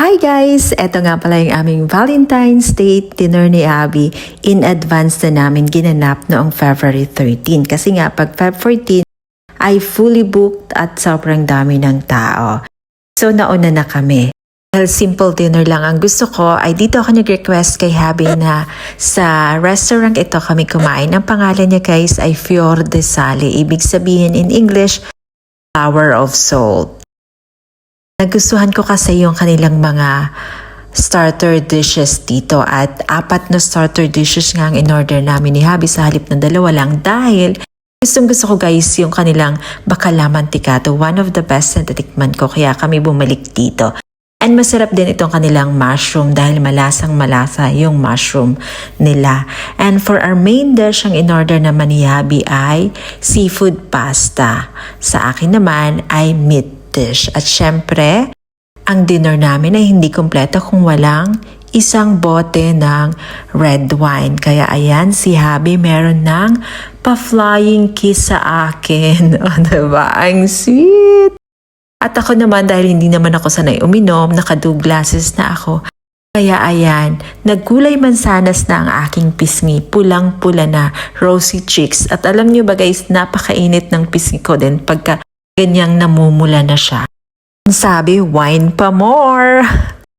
Hi guys! Eto nga pala yung aming Valentine's Day dinner ni Abby. In advance na namin ginanap noong February 13. Kasi nga pag Feb 14 ay fully booked at sobrang dami ng tao. So nauna na kami. Dahil simple dinner lang ang gusto ko, ay dito ako nag-request kay Abby na sa restaurant ito kami kumain. Ang pangalan niya guys ay Fior de Sale. Ibig sabihin in English, Flower of Salt. Nagustuhan ko kasi yung kanilang mga starter dishes dito at 4 na starter dishes nga ang in-order namin ni Habi sa halip ng 2 lang dahil gusto ko guys yung kanilang bakala mantikado. One of the best na natikman ko kaya kami bumalik dito. And masarap din itong kanilang mushroom dahil malasang malasa yung mushroom nila. And for our main dish, ang in-order naman ni Habi ay seafood pasta. Sa akin naman ay meat dish. At syempre, ang dinner namin ay hindi kompleto kung walang isang bote ng red wine. Kaya ayan, si Habi meron ng pa-flying kiss sa akin. O diba? Ang sweet! At ako naman dahil hindi naman ako sanay uminom, naka-2 glasses na ako. Kaya ayan, nagkulay mansanas na ang aking pisngi. Pulang-pula na, rosy cheeks. At alam niyo ba guys, napakainit ng pisngi ko din pagka ganyang namumula na siya. Sabi, wine pa more!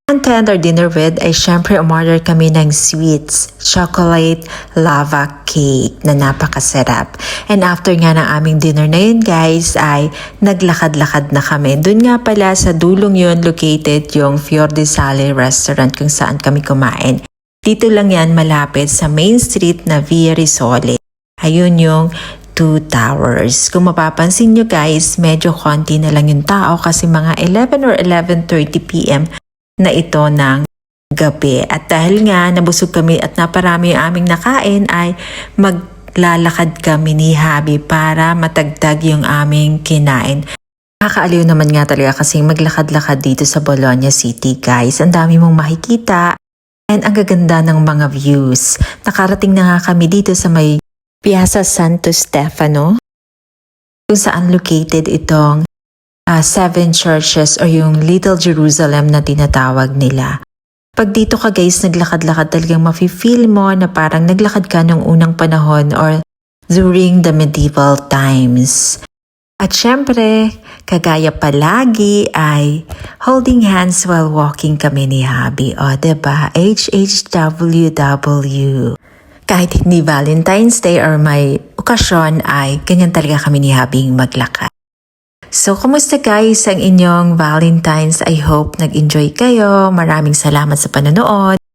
Ang tender dinner with ay syempre umorder kami ng sweets, chocolate lava cake na napakasarap. And after nga ng aming dinner na yun guys ay naglakad-lakad na kami. Doon nga pala sa dulong yun located yung Fior de Sale restaurant kung saan kami kumain. Dito lang yan malapit sa main street na Via Risole. Ayun yung 2 towers. Kung mapapansin nyo guys, medyo konti na lang yung tao kasi mga 11 or 11:30 PM na ito ng gabi. At dahil nga nabusog kami at naparami yung aming nakain ay maglalakad kami ni Habi para matagdag yung aming kinain. Nakakaaliw naman nga talaga kasi maglakad-lakad dito sa Bologna City guys. Ang dami mong makikita and ang gaganda ng mga views. Nakarating na nga kami dito sa may Piazza Santo Stefano, kung saan located itong 7 churches o yung Little Jerusalem na tinatawag nila. Pag dito ka guys, naglakad-lakad talagang mafe-feel mo na parang naglakad ka nung unang panahon or during the medieval times. At syempre, kagaya palagi ay holding hands while walking kami ni Habi. O diba? HHWW. Kahit hindi Valentine's Day or may okasyon ay ganyan talaga kami ni Habing maglakad. So, kumusta guys ang inyong Valentine's? I hope nag-enjoy kayo. Maraming salamat sa panonood.